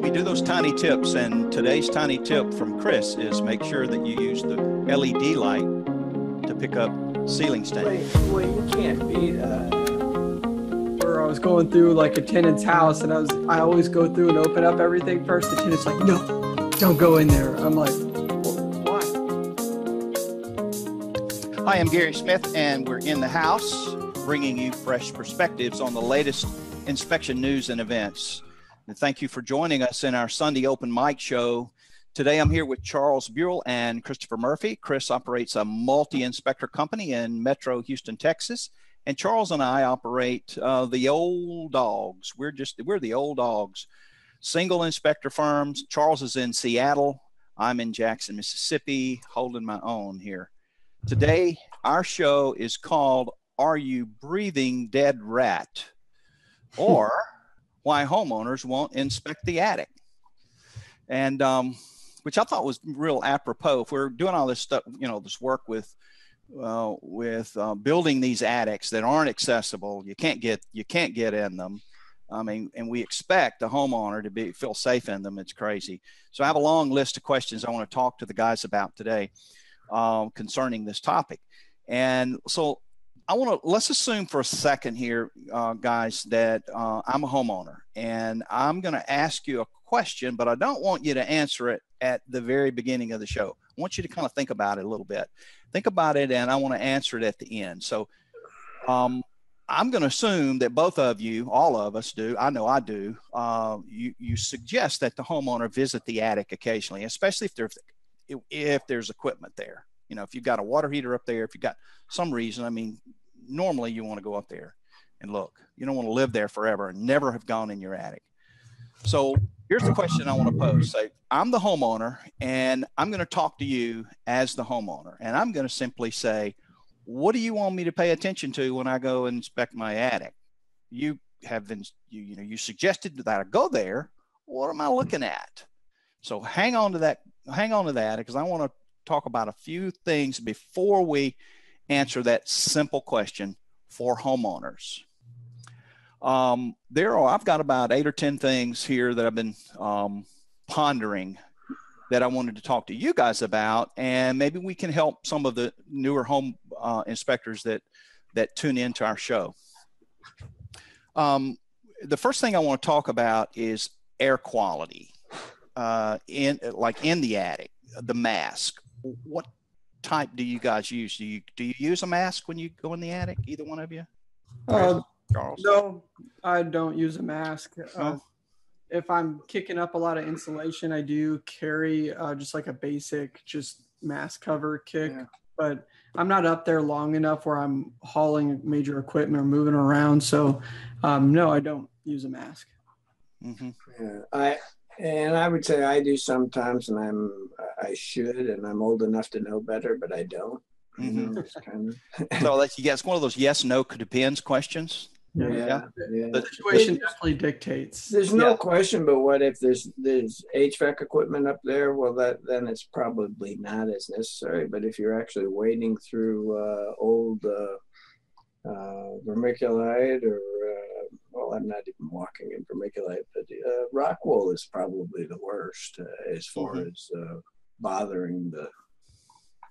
we do those tiny tips, and today's tiny tip from Chris is make sure that you use the LED light to pick up ceiling stains. Wait, you can't beat where I was going through like a tenant's house, and I always go through and open up everything first. The tenant's like, no, don't go in there. I'm like, why? Hi, I'm Gary Smith, and we're in the house bringing you fresh perspectives on the latest inspection news and events. And thank you for joining us in our Sunday open mic show. Today I'm here with Charles Buell and Christopher Murphy. Chris operates a multi-inspector company in Metro Houston, Texas. And Charles and I operate the old dogs. We're the old dogs. Single inspector firms. Charles is in Seattle. I'm in Jackson, Mississippi, holding my own here. Today, our show is called Are You Breathing Dead Rat? Or why homeowners won't inspect the attic. And which I thought was real apropos. If we're doing all this stuff, this work with building these attics that aren't accessible, you can't get in them. I mean, and we expect the homeowner to feel safe in them. It's crazy. So I have a long list of questions I want to talk to the guys about today concerning this topic. And so let's assume for a second here, guys, that I'm a homeowner, and I'm going to ask you a question, but I don't want you to answer it at the very beginning of the show. I want you to kind of think about it a little bit. Think about it, and I want to answer it at the end. So I'm going to assume that both of you, all of us do, I know I do, you suggest that the homeowner visit the attic occasionally, especially if there's equipment there. If you've got a water heater up there, if you've got some reason, I mean, normally you want to go up there and look. You don't want to live there forever and never have gone in your attic. So here's the question I want to pose. Say, I'm the homeowner, and I'm going to talk to you as the homeowner. And I'm going to simply say, what do you want me to pay attention to when I go and inspect my attic? You suggested that I go there. What am I looking at? So hang on to that because I want to talk about a few things before we answer that simple question for homeowners. I've got about 8 or 10 things here that I've been pondering that I wanted to talk to you guys about, and maybe we can help some of the newer home inspectors that tune into our show. The first thing I want to talk about is air quality in the attic, the mask. What type do you guys use? Do you use a mask when you go in the attic? Either one of you? Charles? No, I don't use a mask. If I'm kicking up a lot of insulation, I do carry just like a basic mask cover kick. Yeah. But I'm not up there long enough where I'm hauling major equipment or moving around. So no, I don't use a mask. Mm-hmm. Yeah, I would say I do sometimes, and I should, and I'm old enough to know better, but I don't. Mm-hmm. So it's one of those yes/no depends questions. Yeah. The situation definitely dictates. There's no question, but what if there's HVAC equipment up there? Well, then it's probably not as necessary. But if you're actually wading through old vermiculite or I'm not even walking in vermiculite, but rock wool is probably the worst as far as bothering the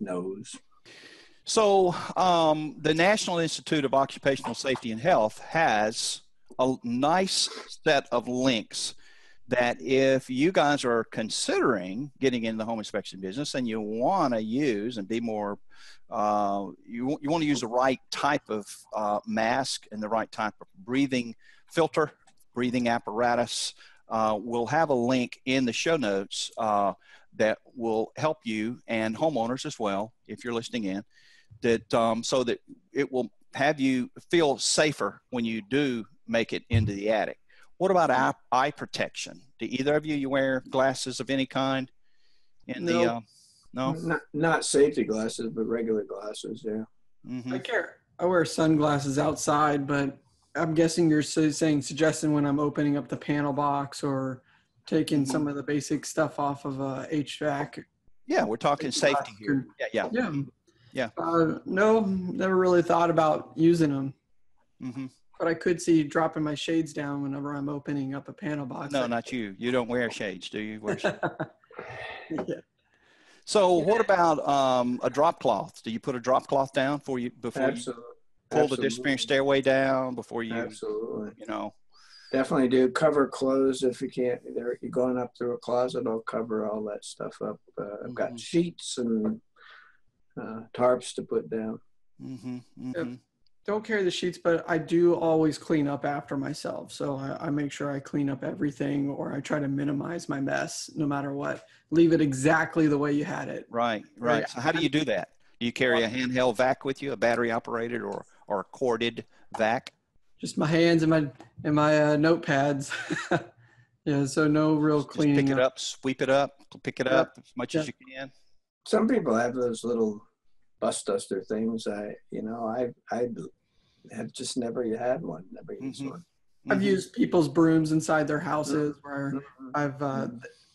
nose. So the National Institute of Occupational Safety and Health has a nice set of links that if you guys are considering getting into the home inspection business and you want to use and be more, you want to use the right type of mask and the right type of breathing filter, breathing apparatus, we'll have a link in the show notes that will help you and homeowners as well, if you're listening in, that so that it will have you feel safer when you do make it into the attic. What about eye protection? Do either of you wear glasses of any kind? No? Not safety glasses, but regular glasses, yeah. Mm-hmm. I wear sunglasses outside, but I'm guessing you're suggesting when I'm opening up the panel box or taking some of the basic stuff off of HVAC. Yeah, we're talking safety here. Yeah. No, never really thought about using them. Mm-hmm. But I could see dropping my shades down whenever I'm opening up a panel box. No, not you. You don't wear shades, do you? Wear shades. Yeah. So what about a drop cloth? Do you put a drop cloth down before you pull the disappearing stairway down, before you, Absolutely. you know? Definitely do. Cover clothes if you can't. You're going up through a closet, I'll cover all that stuff up. I've got sheets and tarps to put down. Don't carry the sheets, but I do always clean up after myself. So I make sure I clean up everything, or I try to minimize my mess no matter what. Leave it exactly the way you had it. Right. So how do you do that? Do you carry a handheld vac with you, a battery operated or a corded vac? Just my hands and my notepads. Yeah, so no real cleaning. Just pick it up, sweep it up, pick it up as much as you can. Some people have those little bus duster things. I have just never had one. Never used one. I've used people's brooms inside their houses where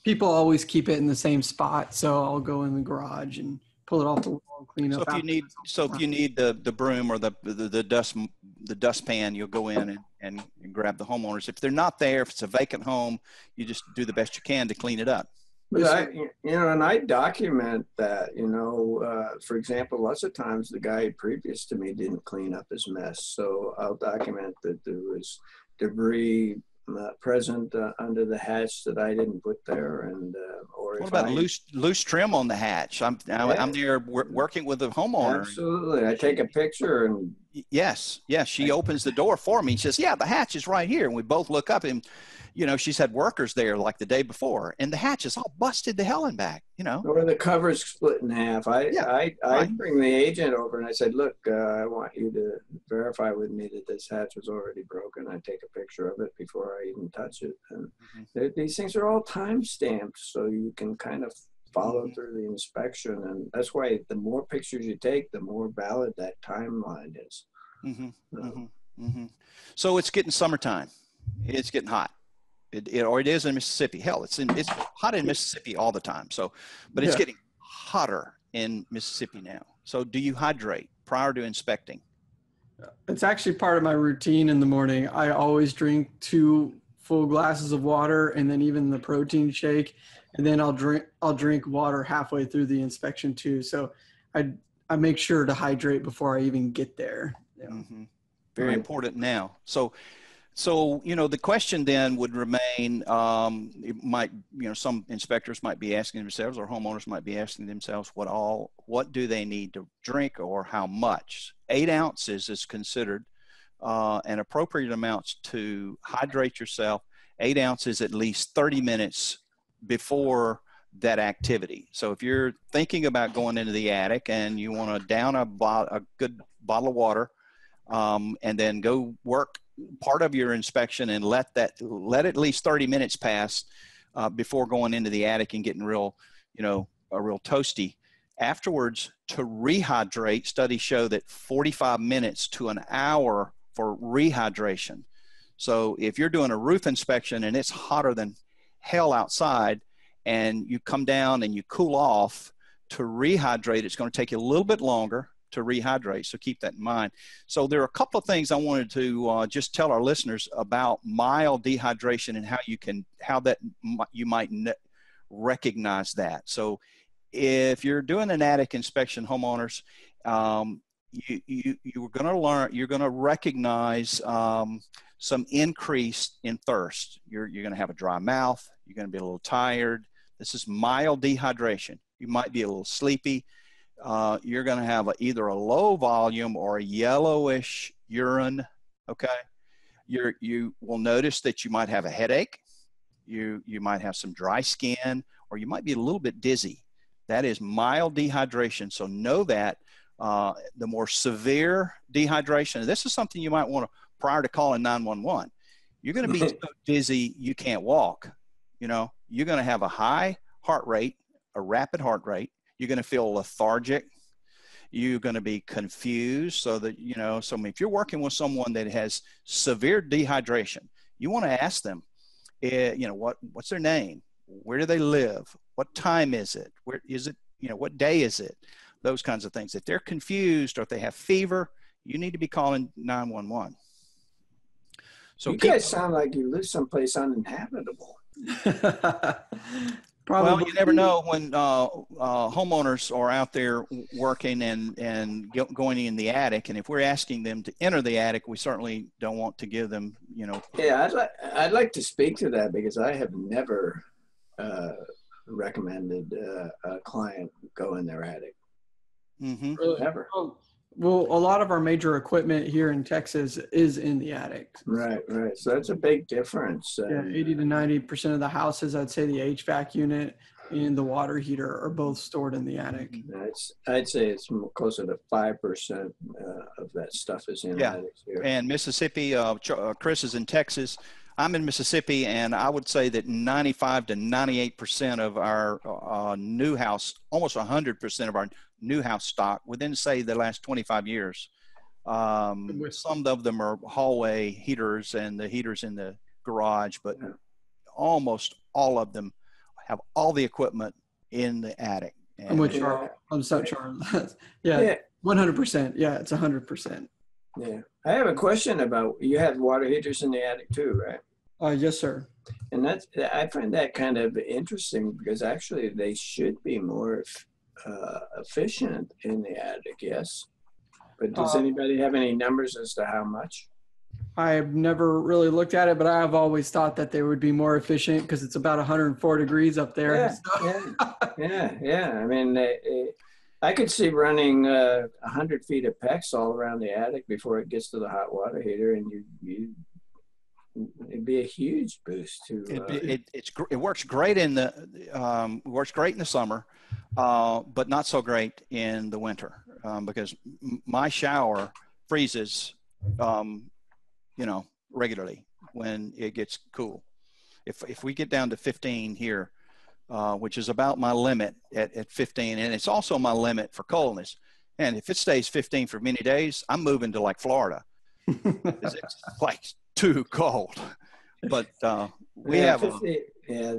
people always keep it in the same spot. So I'll go in the garage and pull it off the wall and clean up. If you need the broom or the dustpan, you'll go in and grab the homeowners. If they're not there, if it's a vacant home, you just do the best you can to clean it up. But and I document that, for example, lots of times the guy previous to me didn't clean up his mess. So I'll document that there was debris present under the hatch that I didn't put there. And what about loose trim on the hatch? I'm there working with the homeowner. Absolutely. I take a picture and yes, she opens the door for me. She says, "Yeah, the hatch is right here." And we both look up, and she's had workers there like the day before, and the hatch is all busted to hell and back. Or the cover's split in half. I bring the agent over and I said, "Look, I want you to verify with me that this hatch was already broken." I take a picture of it before I even touch it. And these things are all time stamped, so you can kind of follow through the inspection. And that's why the more pictures you take, the more valid that timeline is. So it's getting summertime. It's getting hot. It is in Mississippi. Hell, it's hot in Mississippi all the time. So, but it's getting hotter in Mississippi now. So do you hydrate prior to inspecting? It's actually part of my routine in the morning. I always drink 2 full glasses of water, and then even the protein shake, and then I'll drink water halfway through the inspection too. So I make sure to hydrate before I even get there. Very important now. So the question then would remain, it might, some inspectors might be asking themselves, or homeowners might be asking themselves, what do they need to drink, or how much? 8 ounces is considered an appropriate amount to hydrate yourself. 8 ounces at least 30 minutes before that activity. So if you're thinking about going into the attic and you want to down a good bottle of water, and then go work part of your inspection and let at least 30 minutes pass before going into the attic and getting real toasty. Afterwards, to rehydrate, studies show that 45 minutes to an hour for rehydration. So if you're doing a roof inspection and it's hotter than hell outside, and you come down and you cool off, to rehydrate, it's going to take you a little bit longer to rehydrate. So keep that in mind. So there are a couple of things I wanted to just tell our listeners about mild dehydration and you might recognize that. So if you're doing an attic inspection, homeowners, you're going to recognize some increase in thirst. You're going to have a dry mouth. You're going to be a little tired. This is mild dehydration. You might be a little sleepy. You're going to have either a low volume or a yellowish urine. Okay. You will notice that you might have a headache. You might have some dry skin, or you might be a little bit dizzy. That is mild dehydration. So know that the more severe dehydration, this is something you might want to, prior to calling 911, you're going to be so dizzy you can't walk. You're going to have a high heart rate, a rapid heart rate. You're going to feel lethargic. You're going to be confused. So that, if you're working with someone that has severe dehydration, you want to ask them, what's their name? Where do they live? What time is it? Where is it? What day is it? Those kinds of things. If they're confused or if they have fever, you need to be calling 911. So you guys sound like you live someplace uninhabitable. Probably. Well, you never know when homeowners are out there working and going in the attic, and if we're asking them to enter the attic, we certainly don't want to give them, you know. Yeah, I'd like to speak to that, because I have never recommended a client go in their attic. Mm-hmm. Really? Never. Oh, well, a lot of our major equipment here in Texas is in the attic. Right. So that's a big difference. Yeah, 80 to 90% of the houses, I'd say the HVAC unit and the water heater are both stored in the attic. I'd say it's closer to 5% of that stuff is in attics here. And Mississippi, Chris is in Texas. I'm in Mississippi, and I would say that 95 to 98% of our new house, almost 100% of our new house stock within, say, the last 25 years. Some of them are hallway heaters and the heaters in the garage, but almost all of them have all the equipment in the attic. I'm with Charles. I'm so Charles. Yeah, 100%. Yeah, it's 100%. Yeah. I have a question about, you have water heaters in the attic too, right? Yes, sir. And I find that kind of interesting, because actually they should be more efficient in the attic, yes? But does anybody have any numbers as to how much? I've never really looked at it, but I've always thought that they would be more efficient because it's about 104 degrees up there. Yeah, so. yeah. I mean, I could see running 100 feet of PEX all around the attic before it gets to the hot water heater, and it'd be a huge boost to. It works great in the summer, but not so great in the winter, because my shower freezes, regularly when it gets cool. If we get down to 15 here, which is about my limit at 15, and it's also my limit for coldness. And if it stays 15 for many days, I'm moving to like Florida. It's like too cold. But we have 50,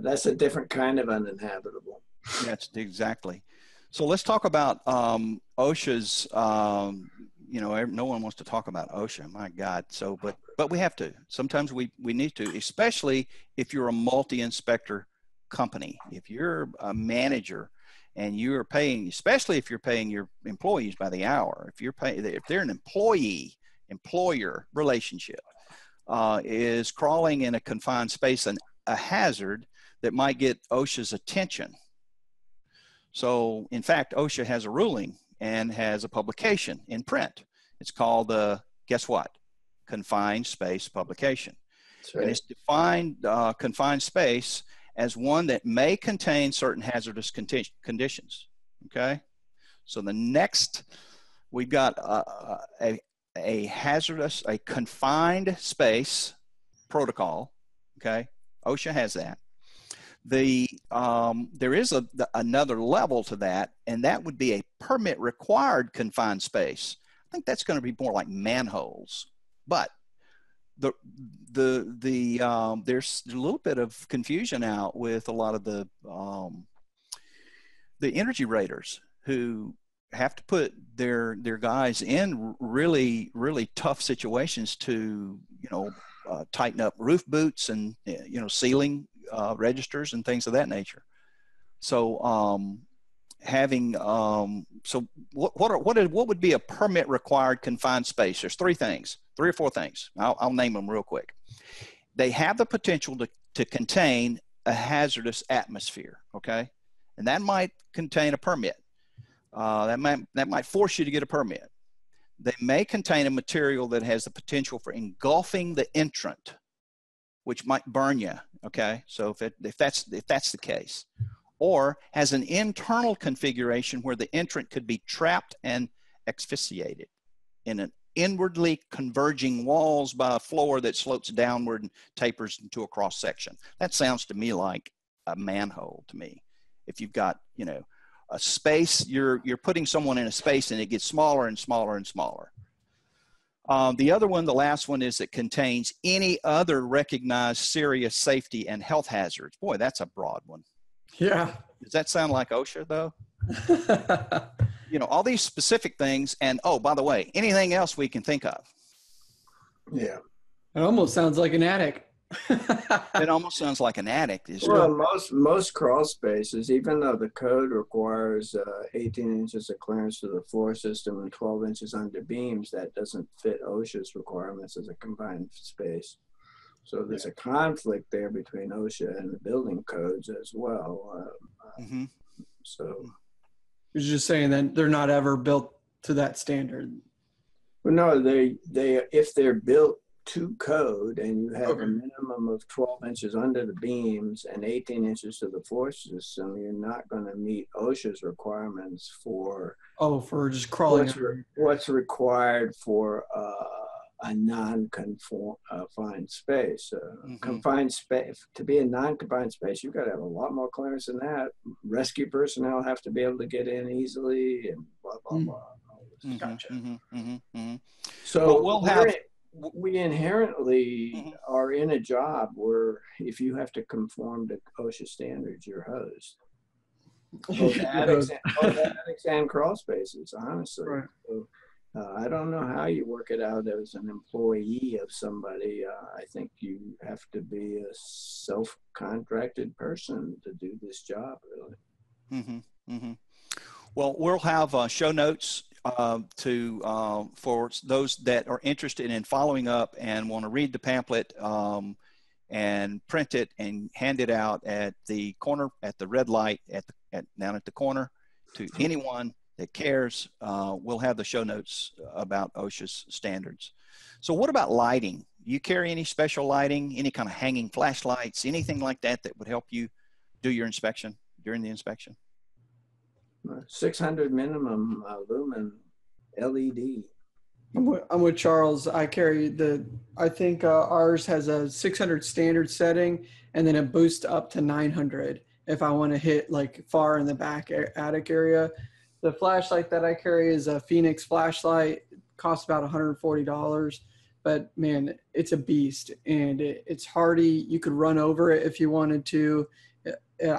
that's a different kind of uninhabitable. That's exactly. So let's talk about OSHA's. No one wants to talk about OSHA. My God. So, but we have to. Sometimes we need to, especially if you're a multi-inspector company. If you're a manager and you're paying, especially if you're paying your employees by the hour, if they're an employer relationship, is crawling in a confined space and a hazard that might get OSHA's attention. So in fact, OSHA has a ruling and has a publication in print. It's called guess what? Confined space publication. That's right. And it's defined confined space as one that may contain certain hazardous conditions. Okay. So the next, we've got a confined space protocol. Okay. OSHA has that. There is another level to that, and that would be a permit required confined space. I think that's going to be more like manholes, but there's a little bit of confusion out with a lot of the energy raters who have to put their guys in really, really tough situations to, tighten up roof boots and, ceiling registers and things of that nature. So what would be a permit required confined space? There's three or four things. I'll name them real quick. They have the potential to contain a hazardous atmosphere. Okay. And that might contain a permit. That might force you to get a permit. They may contain a material that has the potential for engulfing the entrant, which might burn you. Okay, so if that's the case, or has an internal configuration where the entrant could be trapped and asphyxiated in an inwardly converging walls by a floor that slopes downward and tapers into a cross section. That sounds to me like a manhole to me. If you've got a space, you're putting someone in a space and it gets smaller and smaller and smaller. The last one is it contains any other recognized serious safety and health hazards. Boy, that's a broad one. Yeah. Does that sound like OSHA though? All these specific things. And by the way, anything else we can think of. Yeah. It almost sounds like an attic. It almost sounds like an attic. Well, most crawl spaces, even though the code requires 18 inches of clearance to the floor system and 12 inches under beams, that doesn't fit OSHA's requirements as a confined space. So there's a conflict there between OSHA and the building codes as well. So you're just saying that they're not ever built to that standard. Well, no, they if they're built to code and you have a minimum of 12 inches under the beams and 18 inches to the floor system, you're not going to meet OSHA's requirements for for just crawling. What's required for a non-confined space. Confined space, to be a non-confined space, you've got to have a lot more clearance than that. Rescue personnel have to be able to get in easily and blah, blah, blah. Gotcha. So we inherently are in a job where if you have to conform to OSHA standards, you're hosed. Both attics and crawl spaces, honestly. Right. So, I don't know how you work it out as an employee of somebody. I think you have to be a self-contracted person to do this job, really. Well, we'll have show notes for those that are interested in following up and want to read the pamphlet and print it and hand it out at the corner, at the red light, down at the corner to anyone that cares. We'll have the show notes about OSHA's standards. So what about lighting? You carry any special lighting, any kind of hanging flashlights, anything like that that would help you do your inspection during the inspection? 600 minimum lumen LED. I'm with Charles. I carry I think ours has a 600 standard setting, and then it boosts up to 900 if I want to hit like far in the back attic area. The flashlight that I carry is a Phoenix flashlight. It costs about $140, but man, it's a beast and it's hardy. You could run over it if you wanted to.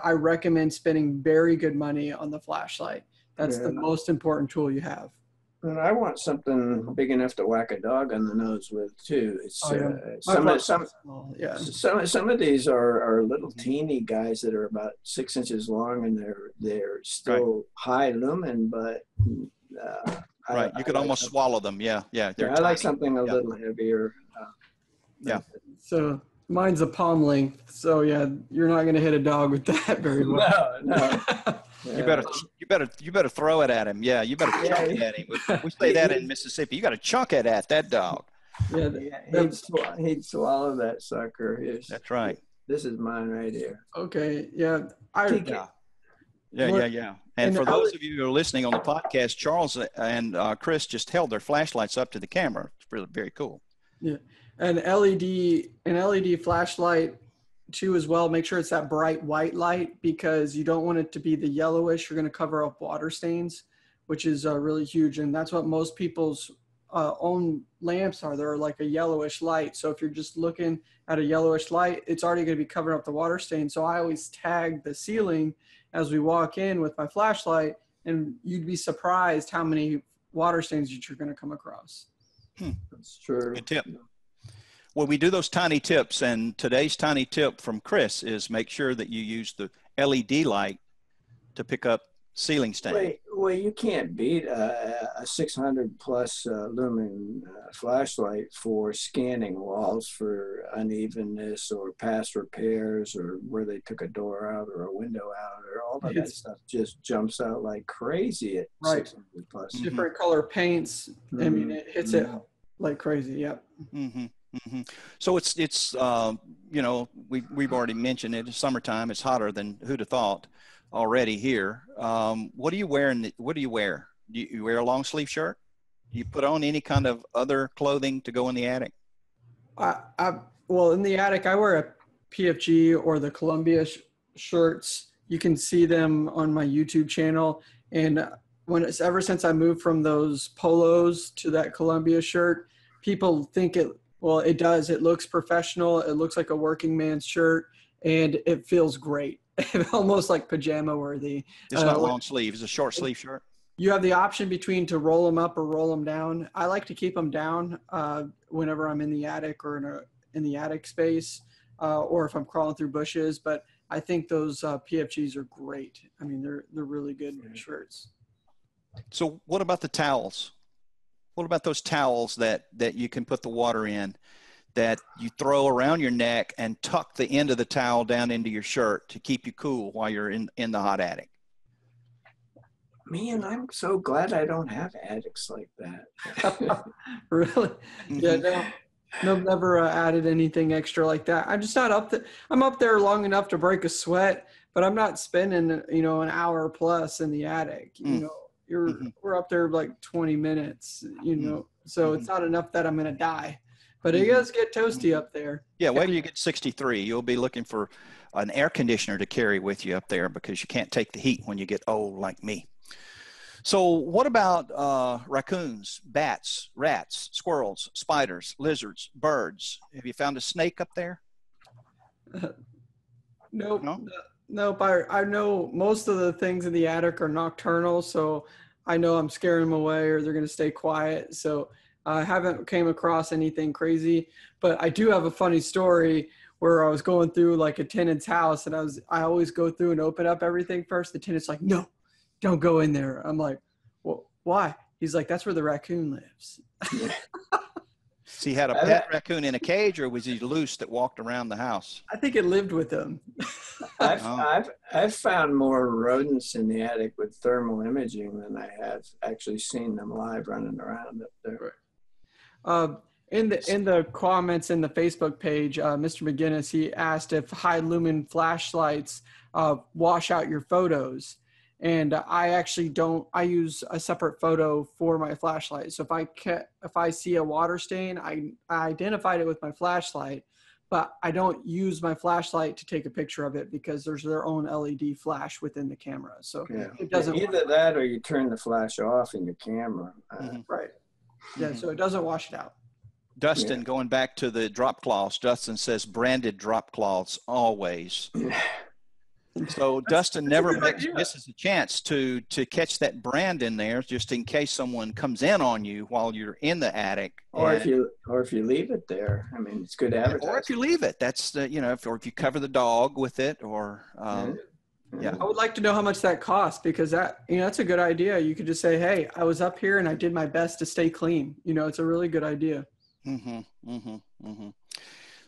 I recommend spending very good money on the flashlight. That's the most important tool you have. And I want something big enough to whack a dog on the nose with too. It's some of these are little teeny guys that are about 6 inches long and they're still high lumen, but you could almost swallow them. Yeah. I like something a little heavier. So mine's a palm length, so yeah, you're not going to hit a dog with that very well. No. You better throw it at him. Yeah, you better chunk it at him. We say that in Mississippi. You got to chunk it at that dog. Yeah, he'd swallow that sucker. That's right. This is mine right here. Okay. Yeah. Yeah. And for those of you who are listening on the podcast, Charles and Chris just held their flashlights up to the camera. It's really very cool. Yeah. An LED flashlight too as well. Make sure it's that bright white light because you don't want it to be the yellowish. You're going to cover up water stains, which is really huge. And that's what most people's own lamps are. They're like a yellowish light. So if you're just looking at a yellowish light, it's already going to be covering up the water stain. So I always tag the ceiling as we walk in with my flashlight, and you'd be surprised how many water stains that you're going to come across. That's true. Good tip. Well, we do those tiny tips, and today's tiny tip from Chris is make sure that you use the LED light to pick up ceiling stain. Well, you can't beat a 600 plus lumen flashlight for scanning walls for unevenness or past repairs or where they took a door out or a window out or all of that stuff just jumps out like crazy at 600 plus. Different color paints. I mean, it hits it like crazy. Yep. So it's we've already mentioned it. It's summertime. It's hotter than who'd have thought already here. What do you wear? What do you wear? Do you wear a long sleeve shirt? Do you put on any kind of other clothing to go in the attic? Well, in the attic, I wear a PFG or the Columbia shirts. You can see them on my YouTube channel. And ever since I moved from those polos to that Columbia shirt, people think it does. It looks professional. It looks like a working man's shirt, and it feels great. Almost like pajama worthy. It's not long sleeve. It's a short sleeve shirt. You have the option between to roll them up or roll them down. I like to keep them down whenever I'm in the attic or in the attic space, or if I'm crawling through bushes. But I think those PFGs are great. I mean, they're really good shirts. So what about the towels? What about those towels that you can put the water in, that you throw around your neck and tuck the end of the towel down into your shirt to keep you cool while you're in the hot attic? Man, I'm so glad I don't have attics like that. Really? Yeah, no, never added anything extra like that. I'm just not up there. I'm up there long enough to break a sweat, but I'm not spending, an hour plus in the attic. We're up there like 20 minutes, so it's not enough that I'm going to die, but it does get toasty up there. Yeah. Wait till you get 63. You'll be looking for an air conditioner to carry with you up there, because you can't take the heat when you get old like me. So what about raccoons, bats, rats, squirrels, spiders, lizards, birds? Have you found a snake up there? Nope. No? Nope. I know most of the things in the attic are nocturnal, so I know I'm scaring them away or they're going to stay quiet. So I haven't came across anything crazy, but I do have a funny story where I was going through like a tenant's house, and I always go through and open up everything first. The tenant's like, "No, don't go in there." I'm like, "Well, why?" He's like, "That's where the raccoon lives." So he had a pet raccoon in a cage, or was he loose that walked around the house? I think it lived with him. I've found more rodents in the attic with thermal imaging than I have actually seen them live running around up there. In the comments in the Facebook page, Mr. McGinnis, he asked if high lumen flashlights wash out your photos. And I actually don't. I use a separate photo for my flashlight. So if I see a water stain, I identified it with my flashlight, but I don't use my flashlight to take a picture of it because there's their own LED flash within the camera. So it doesn't. Either that or you turn the flash off in your camera. Right. Yeah. So it doesn't wash it out. Dustin, going back to the drop cloths, Dustin says branded drop cloths always. So Dustin never misses a chance to catch that brand in there, just in case someone comes in on you while you're in the attic. Or if you leave it there, I mean, it's good advertising. Or if you leave it, that's or if you cover the dog with it, or yeah. I would like to know how much that costs, because that's a good idea. You could just say, "Hey, I was up here and I did my best to stay clean." It's a really good idea.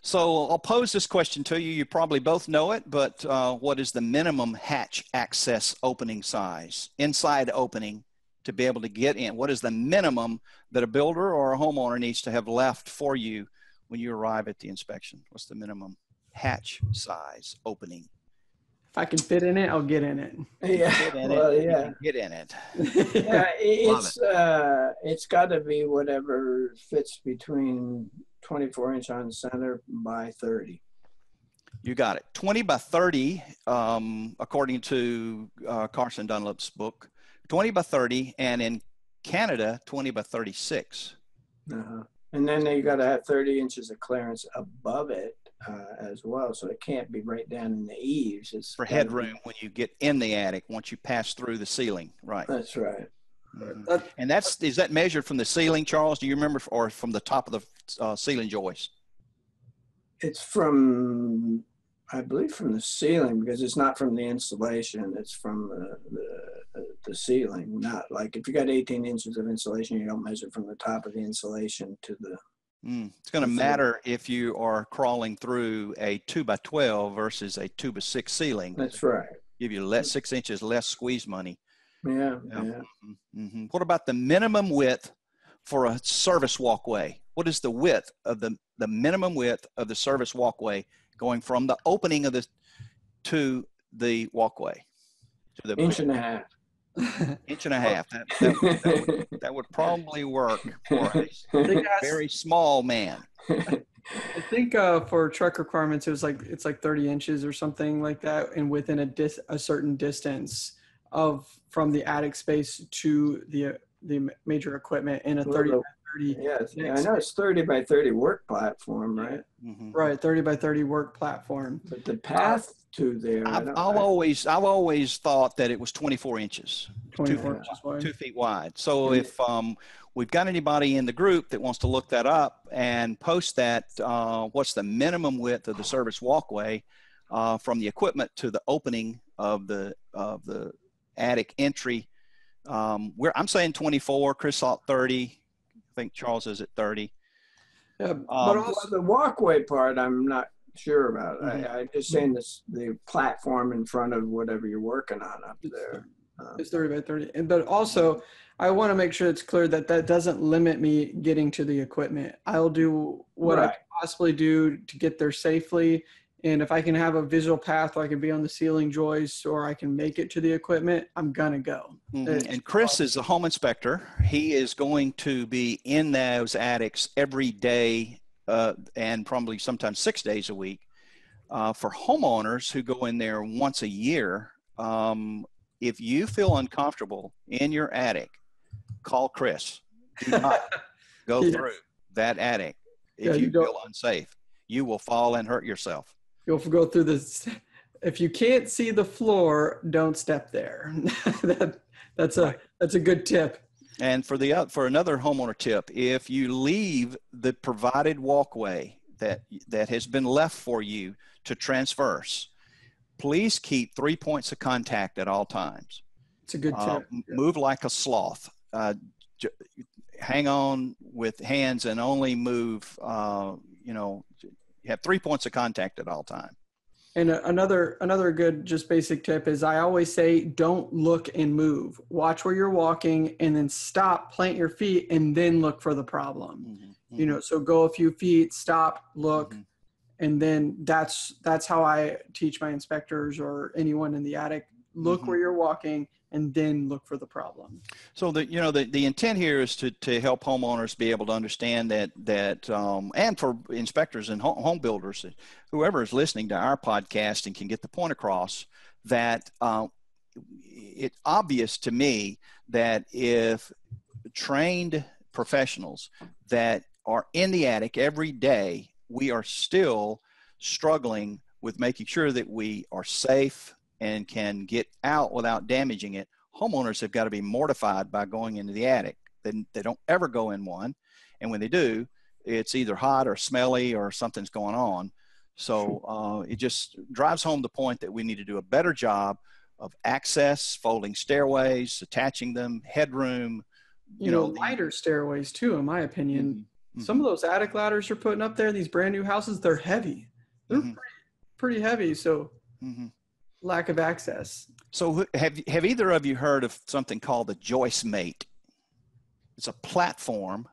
So I'll pose this question to you. You probably both know it, but what is the minimum hatch access opening size, inside opening, to be able to get in? What is the minimum that a builder or a homeowner needs to have left for you when you arrive at the inspection? What's the minimum hatch size opening? If I can fit in it, I'll get in it. Yeah, get in it. Yeah, it's got to be whatever fits between 24-inch on center by 30. You got it. 20 by 30, according to Carson Dunlap's book, 20 by 30, and in Canada, 20 by 36. And then you got to have 30 inches of clearance above it as well, so it can't be right down in the eaves. It's for headroom when you get in the attic, once you pass through the ceiling, right? That's right. And is that measured from the ceiling, Charles? Do you remember, or from the top of the ceiling joist? It's from, I believe, from the ceiling, because it's not from the insulation. It's from the ceiling. Not like if you got 18 inches of insulation, you don't measure from the top of the insulation to the. It's going to matter if you are crawling through a 2x12 versus a 2x6 ceiling. That's right. Give you 6 inches less squeeze money. Yeah. What about the minimum width for a service walkway? What is the width of the minimum width of the service walkway going from the opening of to the walkway? To the inch and a half. Inch and a half. That would probably work for a very small man. I think for truck requirements, it's like 30 inches or something like that, and within a certain distance from the attic space to the major equipment in a 30 by 30. I know it's 30 by 30 work platform, right? Mm-hmm. Right, 30 by 30 work platform. But the path to there, I've always thought that it was 24 inches. 24 inches wide. 2 feet wide. So if we've got anybody in the group that wants to look that up and post that, what's the minimum width of the service walkway from the equipment to the opening of the attic entry? I'm saying 24. Chris thought 30. I think Charles is at 30. Yeah, but also the walkway part, I'm not sure about. Mm-hmm. I'm just saying the platform in front of whatever you're working on up there. It's 30 by 30. But also, I want to make sure it's clear that that doesn't limit me getting to the equipment. I'll do what I can possibly do to get there safely. And if I can have a visual path where I can be on the ceiling joists or I can make it to the equipment, I'm going to go. Mm-hmm. And Chris is a home inspector. He is going to be in those attics every day and probably sometimes 6 days a week. For homeowners who go in there once a year, if you feel uncomfortable in your attic, call Chris. Do not go through that attic if you feel unsafe. You will fall and hurt yourself. You'll go through this. If you can't see the floor, don't step there. That's a good tip. And for another homeowner tip, if you leave the provided walkway that has been left for you to transverse, please keep 3 points of contact at all times. It's a good tip. Move like a sloth. Hang on with hands and only move, you have 3 points of contact at all time. And another good just basic tip is I always say, don't look and move. Watch where you're walking and then stop, plant your feet, and then look for the problem. Mm-hmm. So go a few feet, stop, look, mm-hmm. and then that's how I teach my inspectors or anyone in the attic. Look mm-hmm. where you're walking and then look for the problem. So the intent here is to help homeowners be able to understand that and for inspectors and home builders, whoever is listening to our podcast and can get the point across that it's obvious to me that if trained professionals that are in the attic every day, we are still struggling with making sure that we are safe and can get out without damaging it. Homeowners have got to be mortified by going into the attic. They don't ever go in one. And when they do, it's either hot or smelly or something's going on. So it just drives home the point that we need to do a better job of access, folding stairways, attaching them, headroom. Lighter stairways too, in my opinion. Mm-hmm. Some of those attic ladders you're putting up there, these brand new houses, they're heavy. They're mm-hmm. pretty heavy. So mm-hmm. lack of access. So have either of you heard of something called the Joist-Mate? It's a platform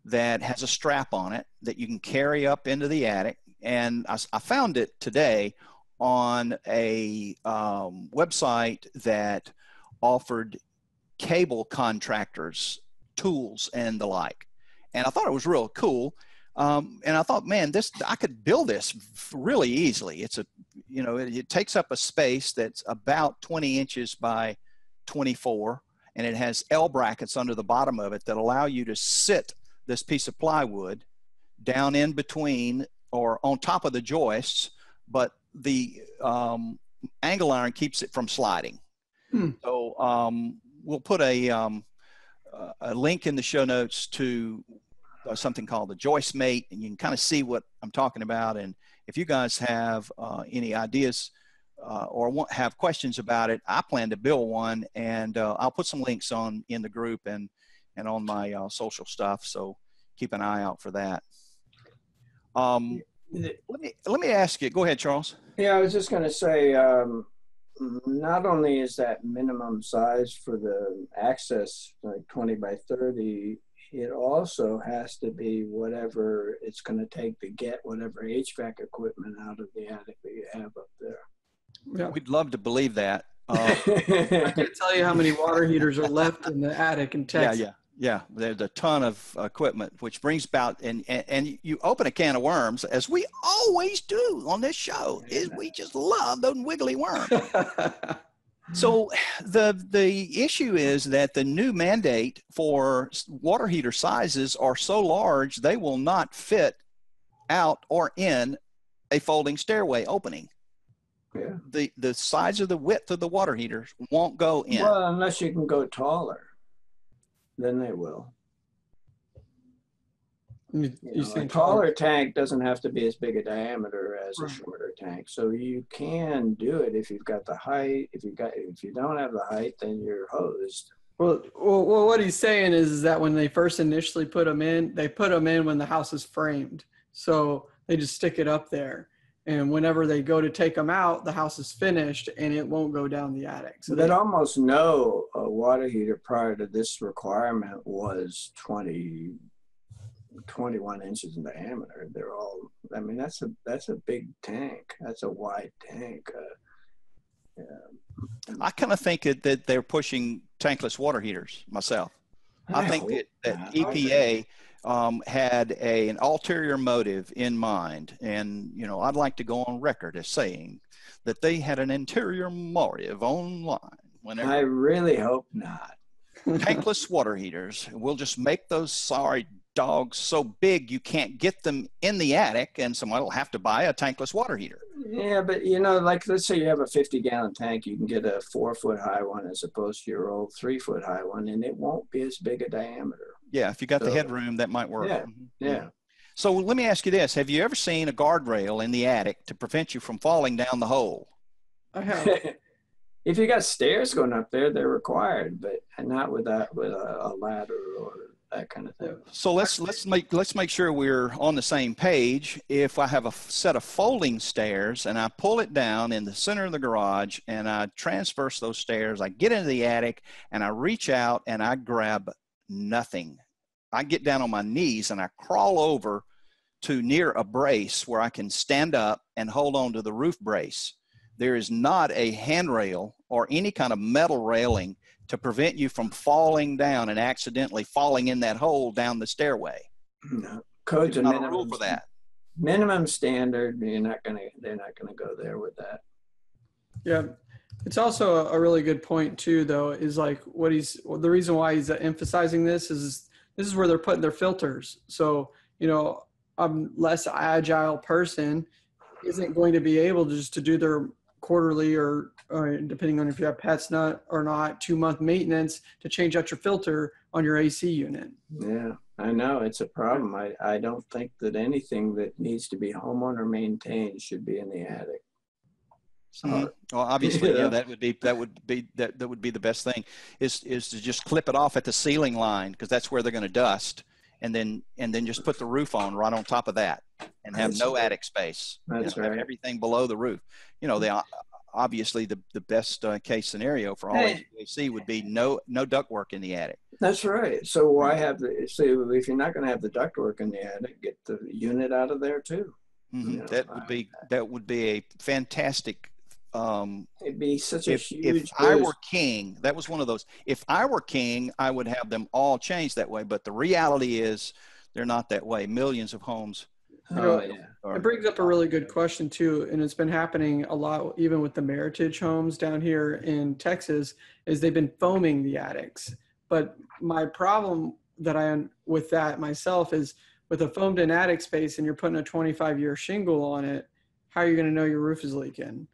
that has a strap on it that you can carry up into the attic. And I found it today on a website that offered cable contractors tools and the like. And I thought it was real cool. And I thought, man, I could build this really easily. It's it takes up a space that's about 20 inches by 24, and it has L brackets under the bottom of it that allow you to sit this piece of plywood down in between or on top of the joists, but the angle iron keeps it from sliding. So we'll put a link in the show notes to something called the Joist-Mate, and you can kind of see what I'm talking about. And if you guys have any ideas or have questions about it, I plan to build one, and I'll put some links in the group and on my social stuff. So keep an eye out for that. Let me ask you. Go ahead, Charles. Yeah, I was just going to say, not only is that minimum size for the access like 20 by 30, it also has to be whatever it's going to take to get whatever HVAC equipment out of the attic that you have up there. Yeah, we'd love to believe that. I can't tell you how many water heaters are left in the attic in Texas. Yeah. There's a ton of equipment, which brings about, and you open a can of worms, as we always do on this show, is we just love those wiggly worms. So the issue is that the new mandate for water heater sizes are so large, they will not fit out or in a folding stairway opening. Yeah. The size of the width of the water heaters won't go in. Well, unless you can go taller, then they will. A taller tank doesn't have to be as big a diameter as a shorter tank, so you can do it if you've got the height. If you don't have the height, then you're hosed. Well, what he's saying is that when they first initially put them in, they put them in when the house is framed, so they just stick it up there. And whenever they go to take them out, the house is finished and it won't go down the attic. So that almost no water heater prior to this requirement was 21 inches in diameter. They're all, I mean, that's a big tank. That's a wide tank. I kind of think that they're pushing tankless water heaters myself. I think that EPA had an ulterior motive in mind. And, you know, I'd like to go on record as saying that they had an interior motive online. I really hope not. Tankless water heaters will just make those sorry dogs so big you can't get them in the attic, and someone will have to buy a tankless water heater. Yeah, but you know, like let's say you have a 50-gallon tank, you can get a 4-foot high one as opposed to your old 3-foot high one, and it won't be as big a diameter. Yeah, if you got the headroom, that might work. Yeah, yeah. So let me ask you this. Have you ever seen a guardrail in the attic to prevent you from falling down the hole? I have. If you got stairs going up there, they're required, but not with a ladder or that kind of thing. So let's make sure we're on the same page. If I have a set of folding stairs and I pull it down in the center of the garage and I transverse those stairs, I get into the attic and I reach out and I grab nothing. I get down on my knees and I crawl over to near a brace where I can stand up and hold on to the roof brace. There is not a handrail or any kind of metal railing to prevent you from falling down and accidentally falling in that hole down the stairway. No. Code's a minimum rule for that. Minimum standard. They're not gonna go there with that. Yeah. It's also a really good point too, though, is like the reason why he's emphasizing this is where they're putting their filters. So, you know, a less agile person isn't going to be able to do their quarterly or depending on if you have pets or not, 2-month maintenance to change out your filter on your AC unit. Yeah, I know it's a problem. I don't think that anything that needs to be homeowner maintained should be in the attic. Well, obviously, yeah, that would be the best thing is to just clip it off at the ceiling line, because that's where they're going to dust, and then just put the roof on right on top of that and have no attic space. That's right. Have everything below the roof. You know, obviously the best case scenario for all HVAC would be no ductwork in the attic. That's right. So why if you're not going to have the ductwork in the attic, get the unit out of there too. Mm-hmm. You know, that would be a fantastic. It'd be such a huge. If I were king, that was one of those. If I were king, I would have them all changed that way. But the reality is, they're not that way. Millions of homes. It brings up a really good question too, and it's been happening a lot, even with the Meritage homes down here in Texas. Is they've been foaming the attics. But my problem with that myself is with a foamed-in attic space, and you're putting a 25-year shingle on it. How are you going to know your roof is leaking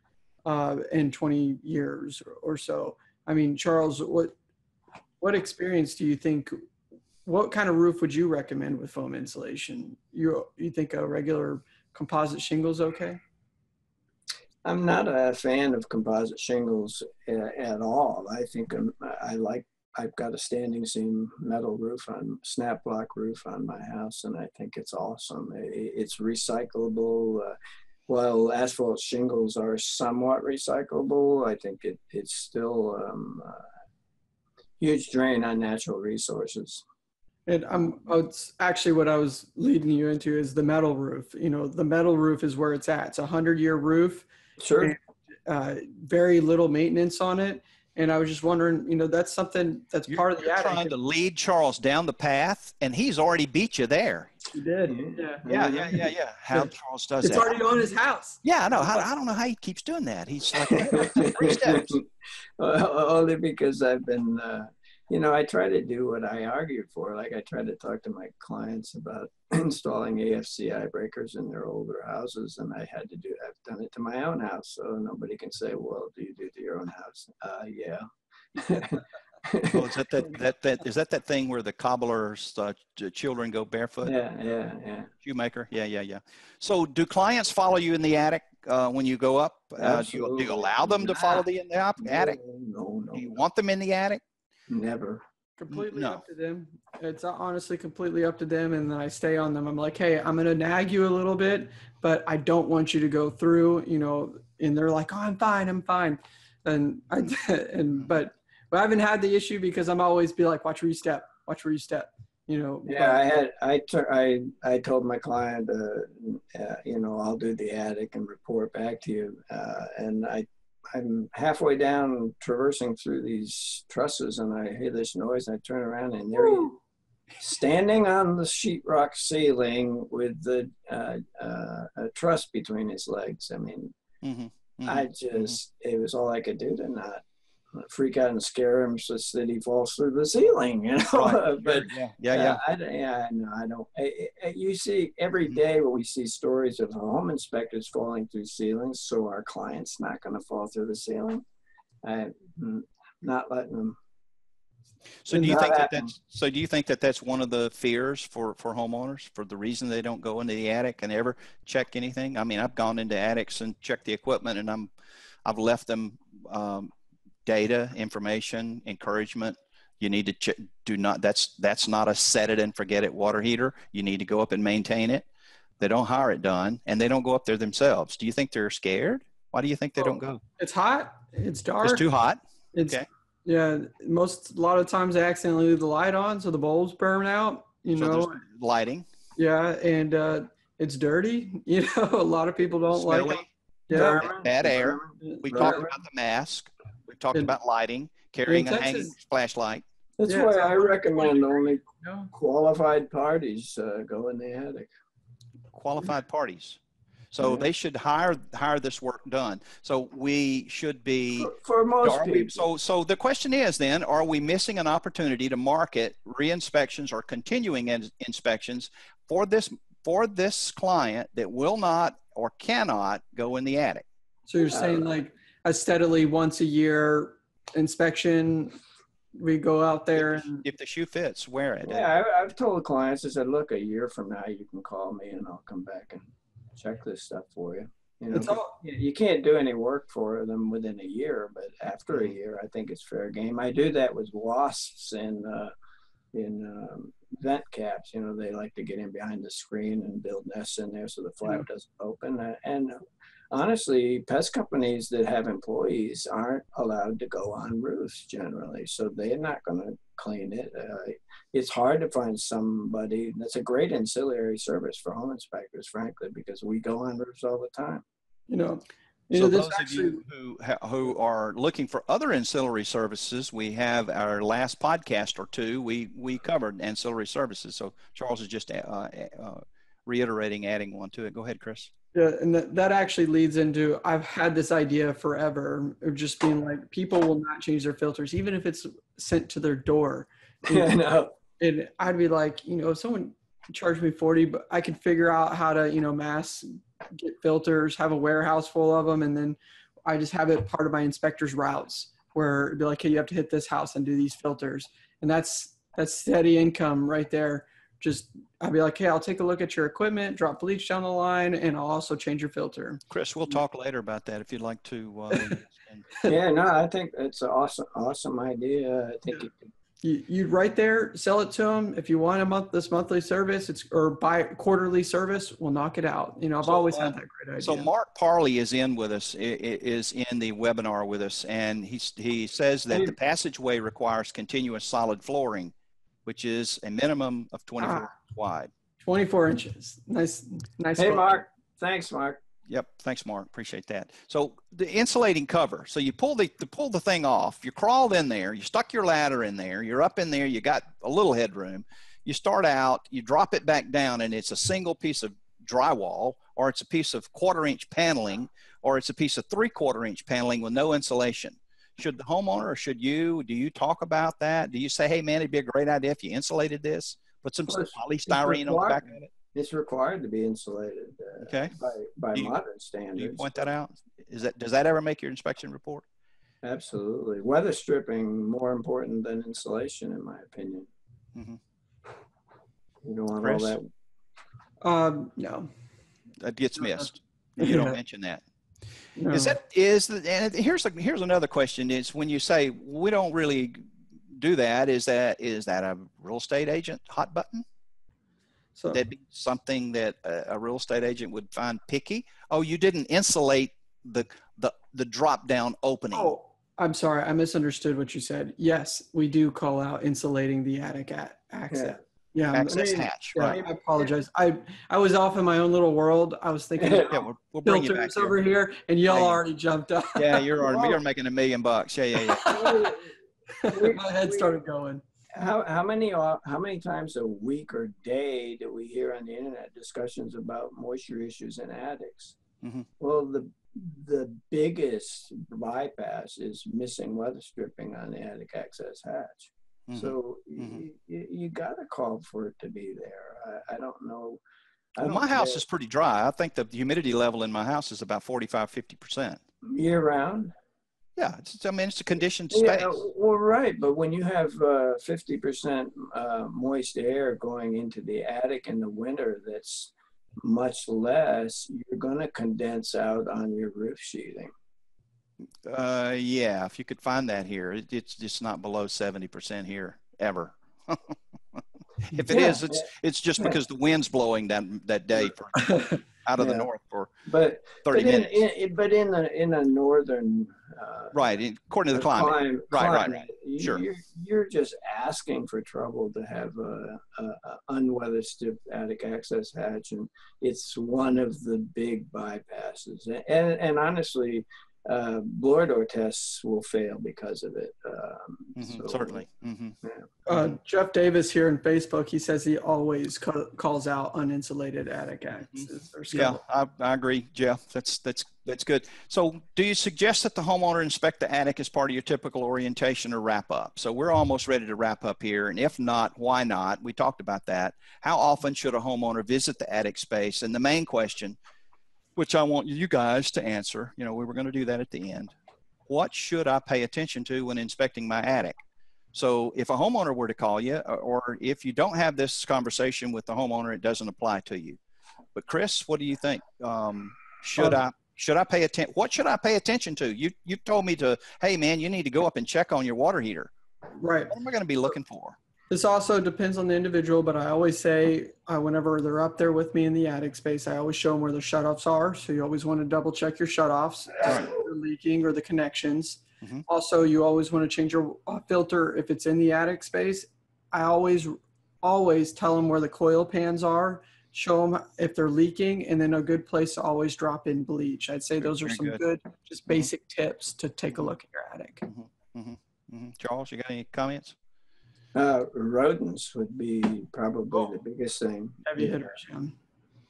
in 20 years or so? I mean, Charles, what experience do you think? What kind of roof would you recommend with foam insulation? You think a regular composite shingle is okay? I'm not a fan of composite shingles at all. I think I've got a standing seam metal roof snap block roof on my house, and I think it's awesome. It's recyclable. While asphalt shingles are somewhat recyclable, I think it's still a huge drain on natural resources. And it's actually what I was leading you into is the metal roof. You know, the metal roof is where it's at. It's a 100-year roof. Sure. And, very little maintenance on it. And I was just wondering, you know, that's something that's part of the attic. You're trying to lead Charles down the path, and he's already beat you there. He did. Yeah. How Charles does it's that. already on his house. Yeah, I know. I don't know how he keeps doing that. He's like 3 steps. Only because I've been, I try to do what I argue for. Like I try to talk to my clients about installing AFCI breakers in their older houses, and I've done it to my own house, so nobody can say, "Well, do you do it to your own house?" Yeah. Oh, is that thing where the cobbler's children go barefoot? Yeah. Shoemaker. Yeah. So, do clients follow you in the attic when you go up? Do you allow them to follow in the attic? No. Do you want them in the attic? Never. Completely up to them. It's honestly completely up to them, and then I stay on them. I'm like, hey, I'm gonna nag you a little bit, but I don't want you to go through. And they're like, oh, I'm fine. But I haven't had the issue because I'm always be like, watch where you step. Yeah, I told my client, I'll do the attic and report back to you. And I'm halfway down traversing through these trusses, and I hear this noise, and I turn around, and there he is, standing on the sheetrock ceiling with the a truss between his legs. I mean, it was all I could do to not freak out and scare him so that he falls through the ceiling, Right. But I don't. You see every day when we see stories of home inspectors falling through ceilings, so our client's not going to fall through the ceiling. I'm not letting them. So do you think that's one of the fears for homeowners, for the reason they don't go into the attic and ever check anything? I mean, I've gone into attics and checked the equipment, and I've left them data, information, encouragement. You need to that's not a set it and forget it water heater. You need to go up and maintain it. They don't hire it done, and they don't go up there themselves. Do you think they're scared? Why do you think they don't go? It's hot. It's dark. It's too hot. Okay. Yeah, a lot of times they accidentally leave the light on, so the bulbs burn out. Lighting. Yeah, and it's dirty. A lot of people don't Smelly. like it. Yeah, bad air. We talked about the mask. We talked about lighting, carrying a hanging flashlight. That's why I recommend only qualified parties go in the attic. Qualified parties. So they should hire this work done. So we should be for most people. So the question is then, are we missing an opportunity to market re-inspections or continuing inspections for this client that will not or cannot go in the attic? So you're saying like a steadily once a year inspection, we go out there if the shoe fits, wear it. Yeah, I've told clients, I said, look, a year from now you can call me and I'll come back and check this stuff for you. You can't do any work for them within a year, but after a year, I think it's fair game. I do that with wasps in vent caps. They like to get in behind the screen and build nests in there so the flap doesn't open. And honestly, pest companies that have employees aren't allowed to go on roofs generally, so they're not going to clean it. It's hard to find somebody. That's a great ancillary service for home inspectors, frankly, because we go on roofs all the time. So those of you who are looking for other ancillary services, we have our last podcast or two. We covered ancillary services. So Charles is just reiterating, adding one to it. Go ahead, Chris. Yeah, and that actually leads into, I've had this idea forever of just being like, people will not change their filters, even if it's sent to their door. I know. And I'd be like, if someone charged me $40, but I could figure out how to, mass get filters, have a warehouse full of them. And then I just have it part of my inspector's routes where it'd be like, hey, you have to hit this house and do these filters. And that's steady income right there. Just, I'd be like, hey, I'll take a look at your equipment, drop bleach down the line, and I'll also change your filter. Chris, we'll talk later about that if you'd like to. Yeah, no, I think it's an awesome idea. I think you'd right there, sell it to them. If you want this monthly service, or buy quarterly service, we'll knock it out. I've always had that great idea. So Mark Parley is in with us, is in the webinar with us, and he says that the passageway requires continuous solid flooring, which is a minimum of 24 inches wide. 24 inches. Nice. Hey, Mark. Thanks, Mark. Yep. Thanks, Mark. Appreciate that. So the insulating cover. So you pull the thing off. You crawled in there. You stuck your ladder in there. You're up in there. You got a little headroom. you start out, you drop it back down, and it's a single piece of drywall, or it's a piece of 1/4-inch paneling, or it's a piece of 3/4-inch paneling with no insulation. Should the homeowner, or do you talk about that? Do you say, hey man, it'd be a great idea if you insulated this, put some polystyrene on the back of it? It's required to be insulated okay. by modern standards. Do you point that out? Does that ever make your inspection report? Absolutely. Weather stripping more important than insulation, in my opinion. Mm-hmm. You don't want Chris? all that. No. That gets missed. You don't mention that. No. And here's another question: is when you say we don't really do that, is that a real estate agent hot button? So that'd be something that a real estate agent would find picky. Oh, you didn't insulate the drop down opening. Oh, I'm sorry, I misunderstood what you said. Yes, we do call out insulating the attic access. Yeah, access hatch. Right. I apologize. I was off in my own little world. I was thinking we'll bring you back over here, and y'all already jumped up. Yeah, you're making $1 million. Yeah. My head started going. How many times a week or day do we hear on the internet discussions about moisture issues in attics? Mm-hmm. Well, the biggest bypass is missing weather stripping on the attic access hatch. Mm-hmm. So you got to call for it to be there. I don't know. My house is pretty dry. I think the humidity level in my house is about 45-50%. Year round? Yeah, it's a conditioned space. Well, right, but when you have 50% moist air going into the attic in the winter, that's much less. You're going to condense out on your roof sheathing. Yeah, if you could find that here, it's just not below 70% here ever. If it is, it's just because the wind's blowing that day out of the north for 30 minutes. But in the northern right, according to the climate. Right. Sure. You're just asking for trouble to have a unweather stripped attic access hatch, and it's one of the big bypasses. And honestly, blower door tests will fail because of it. Certainly. Mm-hmm. Yeah. Jeff Davis here on Facebook, he says he always calls out uninsulated attic access. Yeah, I agree, Jeff. That's good. So do you suggest that the homeowner inspect the attic as part of your typical orientation or wrap up? So we're almost ready to wrap up here. And if not, why not? We talked about that. How often should a homeowner visit the attic space? And the main question, which I want you guys to answer, we were going to do that at the end. What should I pay attention to when inspecting my attic? So if a homeowner were to call you, or if you don't have this conversation with the homeowner, it doesn't apply to you. But Chris, what do you think? Should I pay attention? What should I pay attention to? You told me to, hey man, you need to go up and check on your water heater. Right. What am I going to be looking for? This also depends on the individual, but I always say whenever they're up there with me in the attic space, I always show them where the shutoffs are. So you always want to double check your shutoffs, if they're leaking or the connections. Mm-hmm. Also, you always want to change your filter if it's in the attic space. I always tell them where the coil pans are, show them if they're leaking, and then a good place to always drop in bleach. I'd say those are some good, just basic tips to take a look at your attic. Mm-hmm. Mm-hmm. Mm-hmm. Charles, you got any comments? Rodents would be probably the biggest thing. Heavy hitters,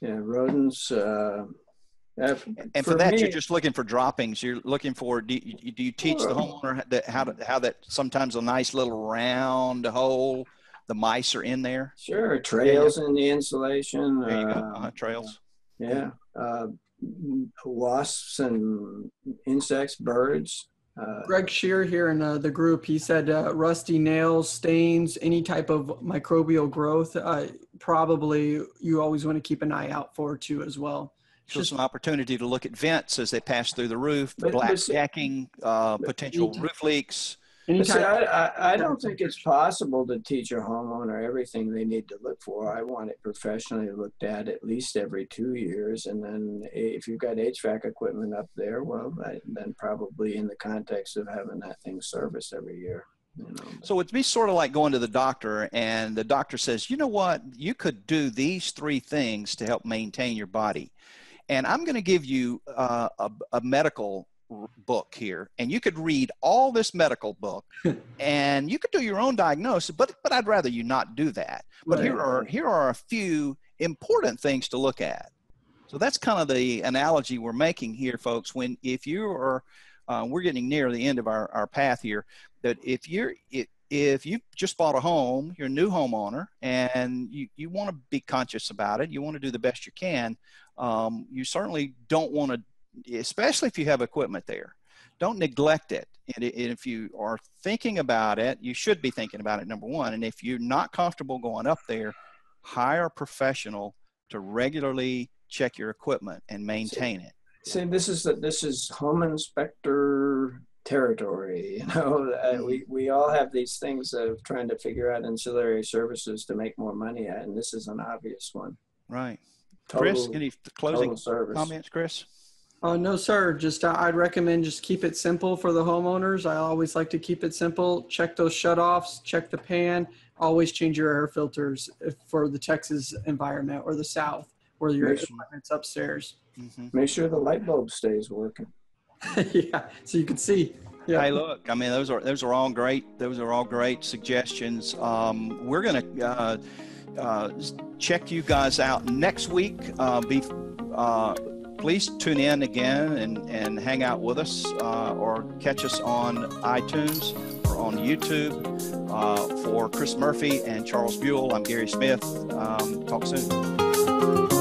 yeah. Rodents. And for that, you're just looking for droppings. You're looking for. Do you teach the homeowner how that sometimes a nice little round hole, the mice are in there? Sure, trails in the insulation. There you go. Trails. Yeah, wasps and insects, birds. Greg Shear here in the group, he said rusty nails, stains, any type of microbial growth, probably you always want to keep an eye out for too as well. So some opportunity to look at vents as they pass through the roof, black jacking, potential roof leaks. I don't think it's possible to teach a homeowner everything they need to look for. I want it professionally looked at least every 2 years. And then if you've got HVAC equipment up there, well, then probably in the context of having that thing serviced every year. So it'd be sort of like going to the doctor and the doctor says, you know what, you could do these 3 things to help maintain your body. And I'm going to give you a medical book here, and you could read all this medical book and you could do your own diagnosis, but I'd rather you not do that. But here are a few important things to look at. So that's kind of the analogy we're making here, folks. If you are, we're getting near the end of our path here, that if you just bought a home, you're a new homeowner, and you want to be conscious about it, you want to do the best you can, you certainly don't want to, especially if you have equipment there, don't neglect it. And if you are thinking about it, you should be thinking about it, number one. And if you're not comfortable going up there, hire a professional to regularly check your equipment and maintain it. See, this is home inspector territory. We all have these things of trying to figure out ancillary services to make more money at, and this is an obvious one. Right. Chris, any closing comments, Chris? No, sir. Just I'd recommend just keep it simple for the homeowners. I always like to keep it simple. Check those shutoffs, check the pan, always change your air filters for the Texas environment or the South where your equipment's upstairs. Mm-hmm. Make sure the light bulb stays working. Yeah, so you can see. Yeah. Hey, look, I mean, those are all great. Those are all great suggestions. We're going to check you guys out next week. Please tune in again and hang out with us, or catch us on iTunes or on YouTube. For Chris Murphy and Charles Buell, I'm Gary Smith. Talk soon.